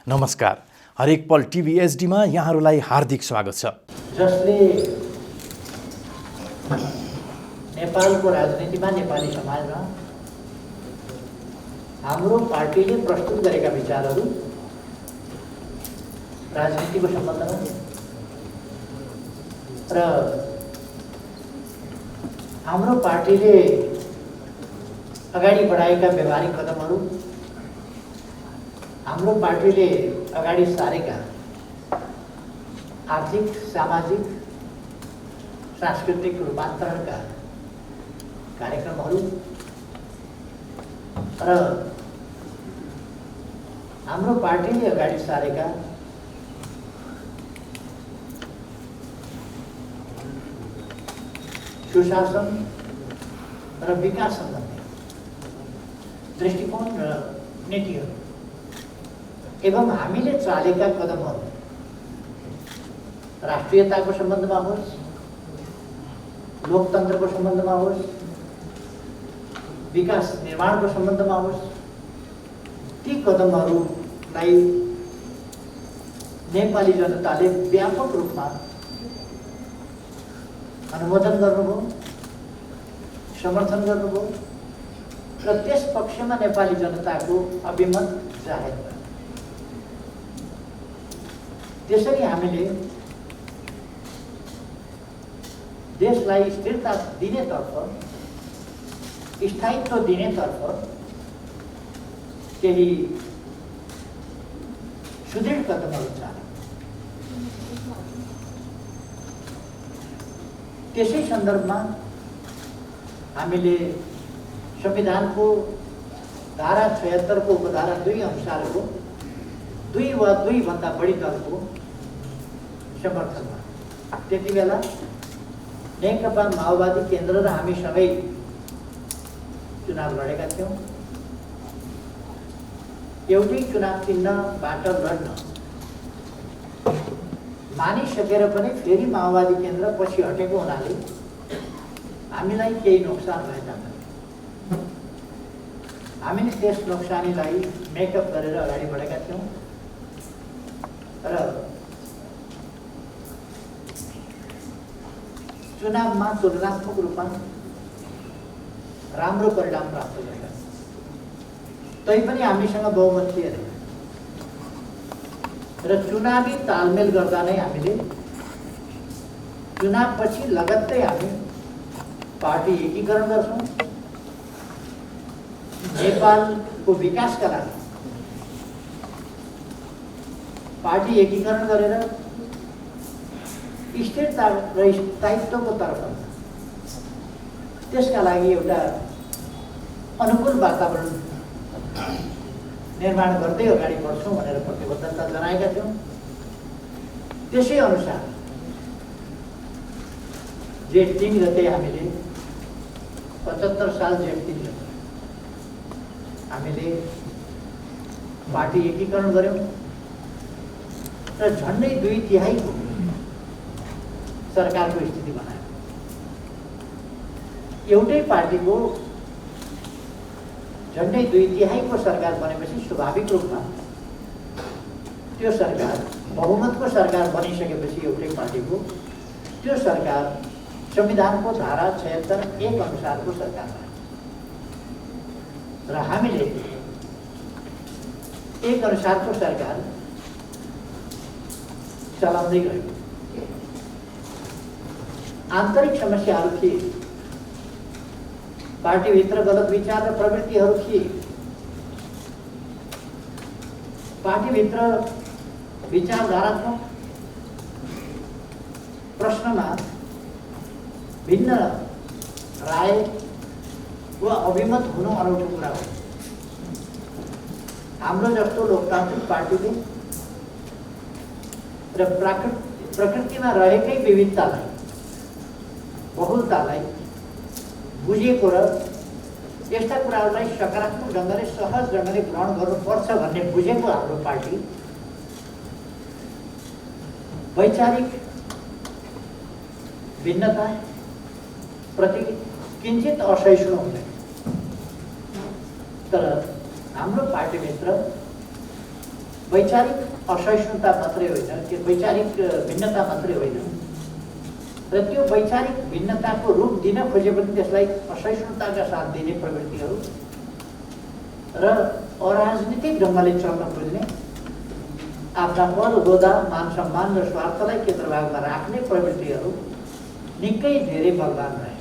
नमस्कार। हरेक पल टिभी एचडीमा यहाँहरूलाई हार्दिक स्वागत छ। जसले नेपालको राजनीतिमा, नेपाली समाजमा हाम्रो पार्टीले प्रस्तुत गरेका विचारहरू राजनीतिको सम्बन्धमा र हाम्रो पार्टीले अगाडि बढाएका व्यवहारिक कदमहरू, हाम्रो पार्टीले अगाडि सारेका आर्थिक, सामाजिक, सांस्कृतिक रूपान्तरणका कार्यक्रमहरू र हाम्रो पार्टीले अगाडि सारेका सुशासन र विकास सम्बन्धी दृष्टिकोण र नीतिहरू एवं हामीले चालेका कदमहरू राष्ट्रियताको सम्बन्धमा होस्, लोकतन्त्रको सम्बन्धमा होस्, विकास निर्माणको सम्बन्धमा होस्, ती कदमहरूलाई नेपाली जनताले व्यापक रूपमा अनुमोदन गर्नुभयो, समर्थन गर्नुभयो र त्यस पक्षमा नेपाली जनताको अभिमत जाहेर भयो। त्यसरी हामीले देशलाई स्थिरता दिनेतर्फ, स्थायित्व दिनेतर्फ केही सुदृढ कदमहरू चाल्यौं। त्यसै सन्दर्भमा हामीले संविधानको धारा 76 को उपधारा 2 अनुसारको 2 वा 2 भन्दा बढी दलको समर्थनमा त्यति बेला नेकपा माओवादी केन्द्र र हामी सबै चुनाव लडेका थियौँ। एउटै चुनाव चिन्हबाट लड्न मानिसकेर पनि फेरि माओवादी केन्द्र पछि हटेको हुनाले हामीलाई केही नोक्सान भए तापनि हामीले त्यस नोक्सानीलाई मेकअप गरेर अगाडि बढेका थियौँ र चुनावमा तुलनात्मक रूपमा राम्रो परिणाम प्राप्त गरेका छौँ। तैपनि हामीसँग बहुमत थिएन र चुनावी तालमेल गर्दा नै हामीले चुनावपछि लगत्तै हामी पार्टी एकीकरण गर्छौँ, नेपालको विकासका लागि पार्टी एकीकरण गरेर स्थिरता र स्थायित्वको तर्फ त्यसका लागि एउटा अनुकूल वातावरण निर्माण गर्दै अगाडि बढ्छौँ भनेर प्रतिबद्धता जनाएका थियौँ। त्यसै अनुसार जेठ 3 गते हामीले 75 साल जेठ 3 गते हामीले पार्टी एकीकरण गर्यौँ र झन्डै 2/3 सरकारको स्थिति बनायो। एउटै पार्टीको झन्डै 2/3 सरकार बनेपछि स्वाभाविक रूपमा त्यो सरकार बहुमतको सरकार बनिसकेपछि एउटै पार्टीको त्यो सरकार संविधानको धारा 76(1) अनुसारको सरकार भयो र हामीले एक अनुसारको सरकार चलाउँदै गयौँ। आन्तरिक समस्याहरू थिए, पार्टीभित्र गलत विचार र प्रवृत्तिहरू थिए, पार्टीभित्र विचारधारात्मक प्रश्नमा भिन्न राय वा अभिमत हुनु अनौठो कुरा हो। हाम्रो जस्तो लोकतान्त्रिक पार्टीले र प्रकृतिमा रहेकै विविधतालाई, बहुलतालाई बुझेको र यस्ता कुराहरूलाई सकारात्मक ढङ्गले, सहज ढङ्गले ग्रहण गर्नुपर्छ भन्ने बुझेको हाम्रो पार्टी वैचारिक भिन्नता प्रति किञ्चित असहिष्णु हुँदैन। तर हाम्रो पार्टीभित्र वैचारिक असहिष्णुता मात्रै होइन, त्यो वैचारिक भिन्नता मात्रै होइन, र त्यो वैचारिक भिन्नताको रूप दिन खोजे पनि त्यसलाई असहिष्णुताका साथ दिने प्रवृत्तिहरू र अराजनीतिक ढङ्गले चल्न खोज्ने, आफ्ना पद होदा मान सम्मान र स्वार्थलाई केन्द्रभागमा राख्ने प्रवृत्तिहरू निकै धेरै बलवान रहे।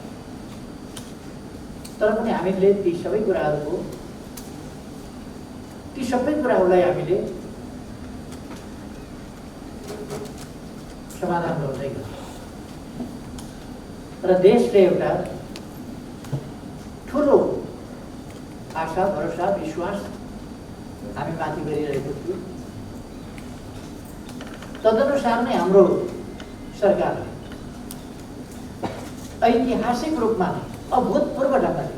तर पनि हामीले ती सबै कुराहरूलाई हामीले समाधान गर्दै गयौँ र देशले एउटा ठुलो आशा, भरोसा, विश्वास हामी माथि गरिरहेको थियो। तदनुसार नै हाम्रो सरकारले ऐतिहासिक रूपमा नै अभूतपूर्व ढङ्गले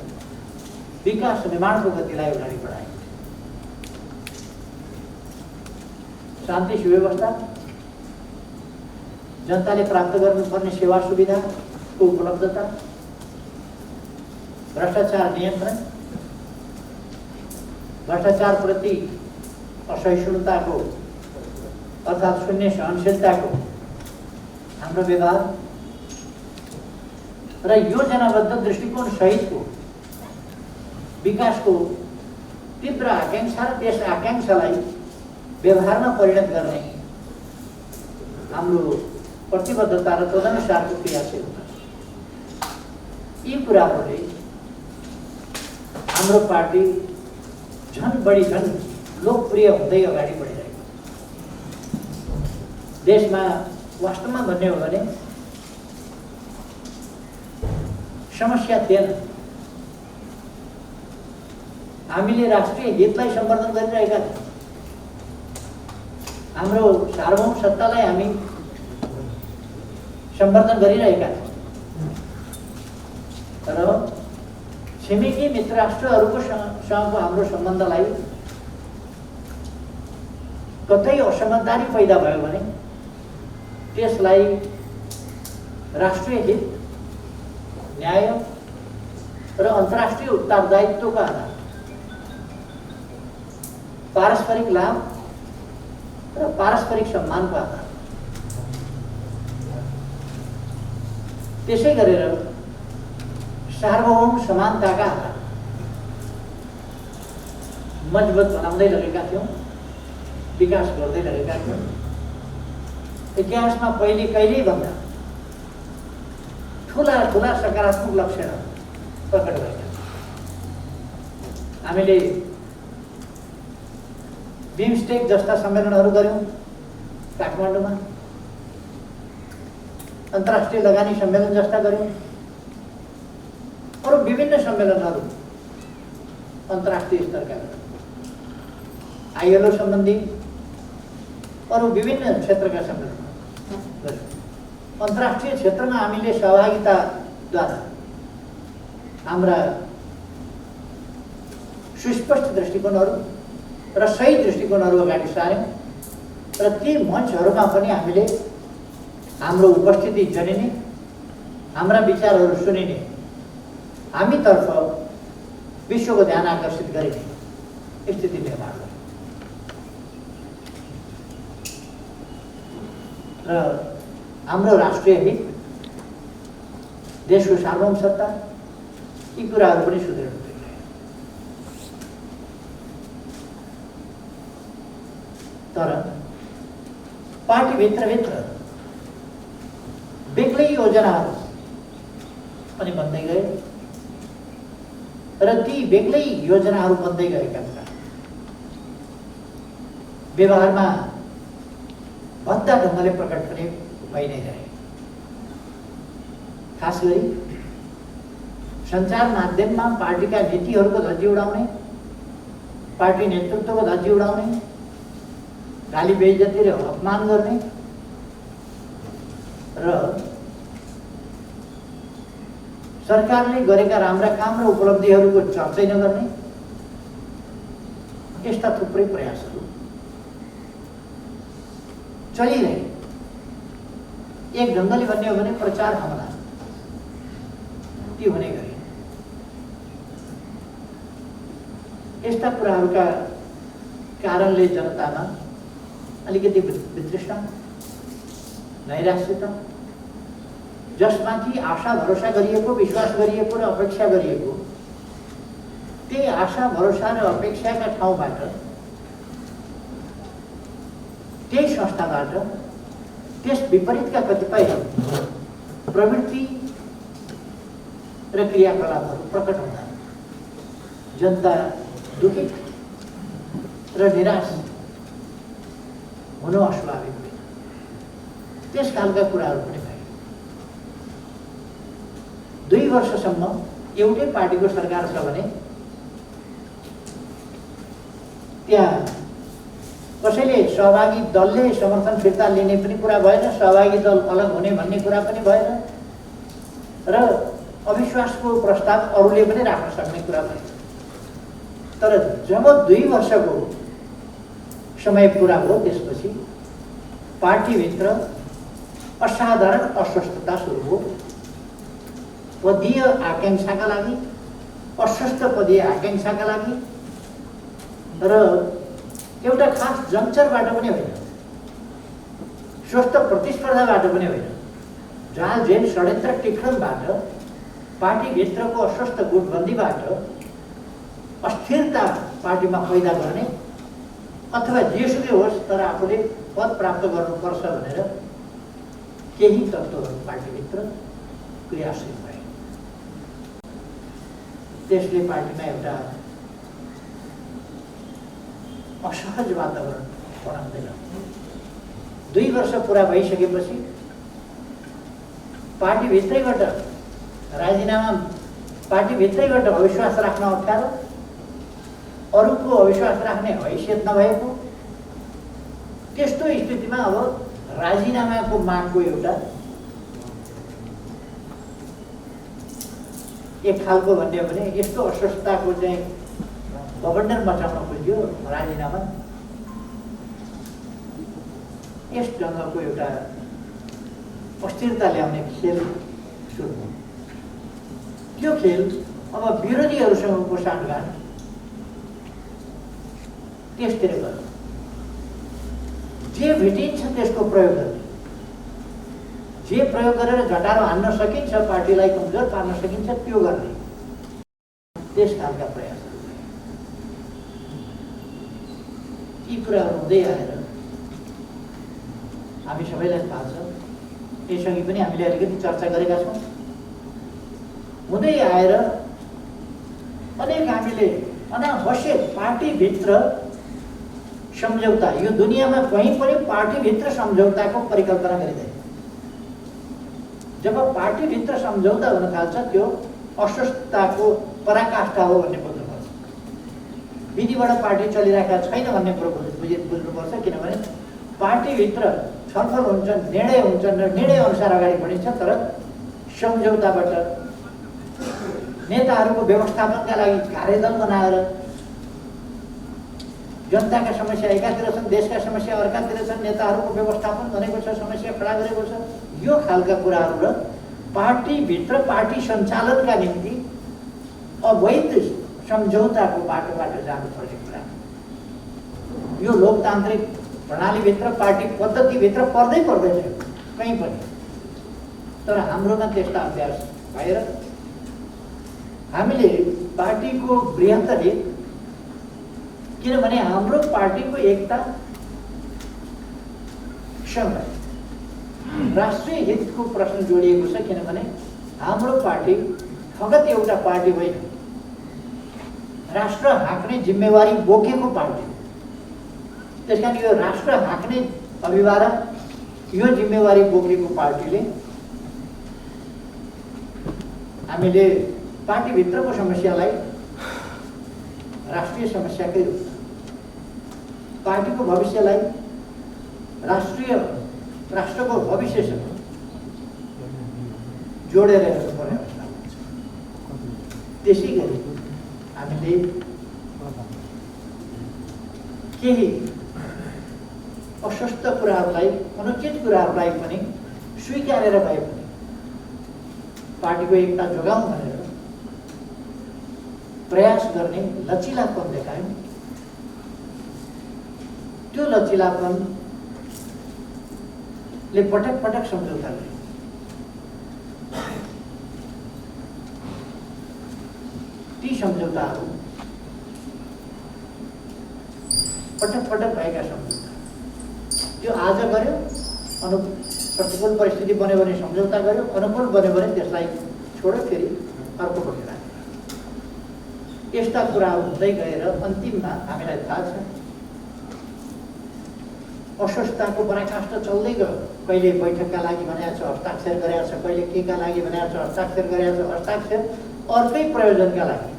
विकास निर्माणको गतिलाई अगाडि बढायो। शान्ति सुव्यवस्था, जनताले प्राप्त गर्नुपर्ने सेवा सुविधाको उपलब्धता, भ्रष्टाचार नियन्त्रण, भ्रष्टाचारप्रति असहिष्णुताको अर्थात् शून्य सहनशीलताको हाम्रो व्यवहार र योजनाबद्ध दृष्टिकोण सहितको विकासको तीव्र आकांक्षा र त्यस आकांक्षालाई व्यवहारमा परिणत गर्ने हाम्रो प्रतिबद्धता र तदनुसारको क्रियाशीलता, यी कुराहरूले हाम्रो पार्टी झन् लोकप्रिय हुँदै अगाडि बढिरहेको देशमा वास्तवमा भन्ने हो भने समस्या थिएन। हामीले राष्ट्रिय हितलाई सम्वर्धन गरिरहेका थियौँ, हाम्रो सार्वभौम सत्तालाई हामी सम्वर्धन गरिरहेका थियौँ र छिमेकी मित्र राष्ट्रहरूको सँगको हाम्रो सम्बन्धलाई कतै असमझदारी पैदा भयो भने त्यसलाई राष्ट्रिय हित, न्याय र अन्तर्राष्ट्रिय उत्तरदायित्वका आधार, पारस्परिक लाभ र पारस्परिक सम्मानको आधार, त्यसै गरेर सार्वभौम समानताका आधार मजबुत बनाउँदै लगेका थियौँ, विकास गर्दै लगेका थियौँ। इतिहासमा कहिल्यै भन्दा ठुला सकारात्मक लक्षणहरू प्रकट भएका छन्। हामीले बिमस्टेक जस्ता सम्मेलनहरू गऱ्यौँ काठमाडौँमा, अन्तर्राष्ट्रिय लगानी सम्मेलन जस्ता गऱ्यौँ, अरू विभिन्न सम्मेलनहरू अन्तर्राष्ट्रिय स्तरका आईएलओ सम्बन्धी अरू विभिन्न क्षेत्रका सम्मेलनहरू गऱ्यौँ। अन्तर्राष्ट्रिय क्षेत्रमा हामीले सहभागिताद्वारा हाम्रा सुस्पष्ट दृष्टिकोणहरू र सही दृष्टिकोणहरू अगाडि सार्यौँ र ती मञ्चहरूमा पनि हामीले हाम्रो उपस्थिति जनिने, हाम्रा विचारहरू सुनिने, हामीतर्फ विश्वको ध्यान आकर्षित गरिने स्थिति निर्माण गर्यो र हाम्रो राष्ट्रिय हित, देशको सार्वभौम सत्ता, यी कुराहरू पनि सुदृढ हुँदै गए। तर पार्टीभित्र बेग्लै योजनाहरू पनि बन्दै गए र ती बेग्लै योजनाहरू बन्दै गएका कुरा व्यवहारमा भद्दा ढङ्गले प्रकट पनि भइ नै रहे। खास गरी सञ्चार माध्यममा पार्टीका नीतिहरूको धज्जी उडाउने, पार्टी नेतृत्वको धज्जी उडाउने, गाली बेइज्जती र अपमान गर्ने र सरकारले गरेका राम्रा काम र उपलब्धिहरूको चर्चै नगर्ने, यस्ता थुप्रै प्रयासहरू चलिरहे। एक ढङ्गले भन्ने हो भने प्रचार हमला ती हुने गरे। यस्ता कुराहरूका कारणले जनतामा अलिकति वितृष्णा, नैराश्यता, जसमाथि आशा भरोसा गरिएको, विश्वास गरिएको र अपेक्षा गरिएको, त्यही आशा भरोसा र अपेक्षाका ठाउँबाट, त्यही संस्थाबाट त्यस विपरीतका कतिपय प्रवृत्ति र क्रियाकलापहरू प्रकट हुँदा जनता दुखित र निराश हुनु अस्वाभाविक होइन। त्यस खालका कुराहरू पनि भए। 2 वर्षसम्म एउटै पार्टीको सरकार छ भने त्यहाँ कसैले सहभागी दलले समर्थन फिर्ता लिने पनि कुरा भएन, सहभागी दल अलग हुने भन्ने कुरा पनि भएन र अविश्वासको प्रस्ताव अरूले पनि राख्न सक्ने कुरा भएन। तर जब 2 वर्षको समय पुरा भयो त्यसपछि पार्टीभित्र असाधारण अस्वस्थता सुरु भयो। पदीय आकांक्षाका लागि, अस्वस्थ पदीय आकांक्षाका लागि र एउटा खास जङ्क्चरबाट पनि होइन, स्वस्थ प्रतिस्पर्धाबाट पनि होइन, जहाँ जेल षड्यन्त्र टिक्रणबाट, पार्टीभित्रको अस्वस्थ गुटबन्दीबाट अस्थिरता पार्टीमा पैदा गर्ने अथवा जेसुकै होस् तर आफूले पद प्राप्त गर्नुपर्छ भनेर केही तत्त्वहरू पार्टीभित्र क्रियाशील भए। त्यसले पार्टीमा एउटा असहज वातावरण बनाउँदैन। 2 वर्ष पुरा भइसकेपछि पार्टीभित्रैबाट राजीनामा, पार्टीभित्रैबाट अविश्वास राख्न अप्ठ्यारो, अरूको अविश्वास राख्ने हैसियत नभएको, त्यस्तो स्थितिमा अब राजीनामाको मागको एउटा एक खालको भन्ने हो भने यस्तो अस्वस्थताको चाहिँ बबन्डर मचाउन खोज्यो राजीनामा। यस ढङ्गको एउटा अस्थिरता ल्याउने खेल सुरु भयो। त्यो खेल अब विरोधीहरूसँगको साँठगाँठ त्यसतिर गयो। जे भेटिन्छ त्यसको प्रयोग गर्ने, जे प्रयोग गरेर घटारो हान्न सकिन्छ, पार्टीलाई कमजोर पार्न सकिन्छ त्यो गर्ने, त्यस खालका प्रयासहरू गरे। यी कुराहरू हुँदै आएर हामी सबैलाई थाहा छ, यसअघि पनि हामीले अलिकति चर्चा गरेका छौँ। हुँदै आएर अनेक हामीले अनावश्यक पार्टीभित्र सम्झौता, यो दुनियाँमा कहीँ पनि पार्टीभित्र सम्झौताको परिकल्पना गरिँदैन। जब पार्टीभित्र सम्झौता हुन थाल्छ त्यो अस्वस्थताको पराकाष्ठा हो भन्ने बुझ्नुपर्छ। विधिबाट पार्टी चलिरहेका छैन भन्ने कुरो बुझ्नुपर्छ। किनभने पार्टीभित्र छलफल हुन्छन्, निर्णय हुन्छन् र निर्णय अनुसार अगाडि बढिन्छ। तर सम्झौताबाट नेताहरूको व्यवस्थापनका लागि कार्यदल बनाएर जनताका समस्या एकातिर छन्, देशका समस्या अर्कातिर छन्, नेताहरूको व्यवस्थापन भनेको छ, समस्या खडा गरेको छ, यो खालका कुराहरू र पार्टीभित्र पार्टी सञ्चालनका निम्ति अवैध सम्झौताको बाटोबाट जानुपर्ने कुरा, यो लोकतान्त्रिक प्रणालीभित्र पार्टी पद्धतिभित्र पर्दैन कहीँ पनि। तर हाम्रोमा त्यस्ता अभ्यास भएर हामीले पार्टीको बृहत्तरले, किनभने हाम्रो पार्टीको एकता सँग राष्ट्रिय हितको प्रश्न जोडिएको छ। किनभने हाम्रो पार्टी फगत एउटा पार्टी होइन, राष्ट्र हाँक्ने जिम्मेवारी बोकेको पार्टी। त्यस कारण यो राष्ट्र हाँक्ने अभिभावक, यो जिम्मेवारी बोकेको पार्टीले हामीले पार्टीभित्रको समस्यालाई राष्ट्रिय समस्याकै रूपमा, पार्टीको भविष्यलाई राष्ट्रको भविष्यसँग जोडेर हेर्नुपर्ने अवस्था हुन्छ। त्यसै गरी हामीले केही अस्वस्थ कुराहरूलाई, अनुचित कुराहरूलाई पनि स्वीकारेर भए पनि पार्टीको एकता जोगाउँ भनेर प्रयास गर्ने लचिलापन देखायौँ। त्यो लचिलापन ले पटक पटक सम्झौता गर्यो। ती सम्झौताहरू पटक पटक भएका सम्झौता त्यो आज गर्यो, प्रतिकूल परिस्थिति बन्यो भने सम्झौता गर्यो, अनुकूल बन्यो भने त्यसलाई छोड्यो, फेरि अर्कोपट्टि राख्यो। यस्ता कुराहरू हुँदै गएर अन्तिममा हामीलाई थाहा छ अस्वस्थताको पराकाष्ठ चल्दै गयो। कहिले बैठकका लागि भनेको छ हस्ताक्षर गरेको छ, कहिले केका लागि भनेको छ हस्ताक्षर गरेको छ। हस्ताक्षर अर्कै प्रयोजनका लागि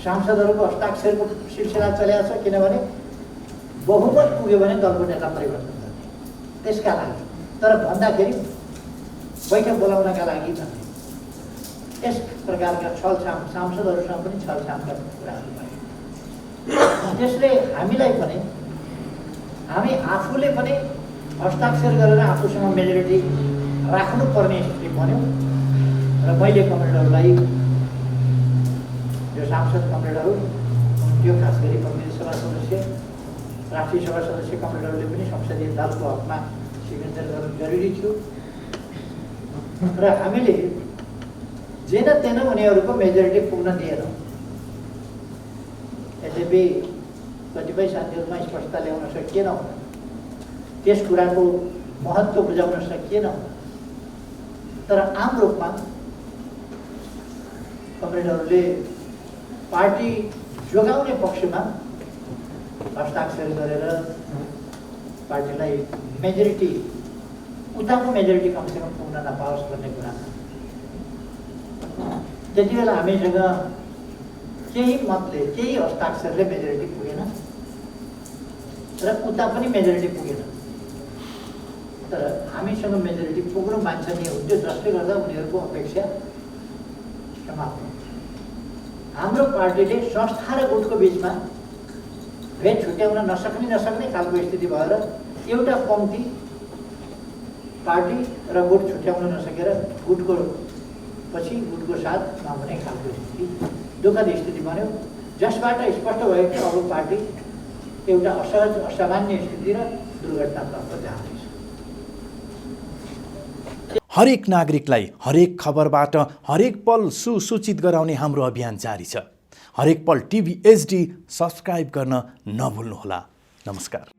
सांसदहरूको हस्ताक्षरको सिलसिला चलेको छ, किनभने बहुमत पुग्यो भने दलको नेता परिवर्तन गर्ने, त्यसका लागि। तर भन्दाखेरि बैठक बोलाउनका लागि भन्ने यस प्रकारका छलछाम सांसदहरूसँग पनि छलछामका कुराहरू भए। त्यसले हामीलाई पनि हामी आफूले पनि हस्ताक्षर गरेर आफूसँग मेजोरिटी राख्नुपर्ने स्थिति बन्यो। र मैले कमरेडहरूलाई, यो सांसद कमरेडहरू, त्यो खास गरी प्रतिनिधि सभा सदस्य, राष्ट्रिय सभा सदस्य कमरेडहरूले पनि संसदीय दलको हकमा सिग्नेचर गर्नु जरुरी थियो। र हामीले जेन तेन उनीहरूको मेजोरिटी पुग्न दिएनौँ। यद्यपि कतिपय साथीहरूमा स्पष्टता ल्याउन सकिएन, त्यस कुराको महत्त्व बुझाउन सकिएन। तर आम रूपमा कमरेडहरूले पार्टी जोगाउने पक्षमा हस्ताक्षर गरेर पार्टीलाई मेजोरिटी, उताको मेजोरिटी कमसेकम पुग्न नपाओस् भन्ने कुरा। त्यति बेला हामीसँग केही मतले, केही हस्ताक्षरले मेजोरिटी पुगेन र उता पनि मेजोरिटी पुगेन। तर हामीसँग मेजोरिटी पुग्नु वाञ्छनीय हुन्थ्यो, जसले गर्दा उनीहरूको अपेक्षा समाप्त हुन्छ। हाम्रो पार्टीले संस्था र गुटको बिचमा भेद छुट्याउन नसक्ने खालको स्थिति भएर एउटा पङ्क्ति पार्टी र गुट छुट्याउन नसकेर गुटको पछि गुटको साथ नहुने खालको स्थिति, दुःखद स्थिति बन्यो, जसबाट स्पष्ट भयो कि अब पार्टी एउटा असहज, असामान्य स्थिति र दुर्घटनातर्फ जाँदैछ। हरेक नागरिकलाई हरेक खबरबाट हरेक पल सुसूचित गराउने हाम्रो अभियान जारी छ। हरेक पल टिभी एचडी सब्स्क्राइब गर्न नभुल्नुहोला। नमस्कार।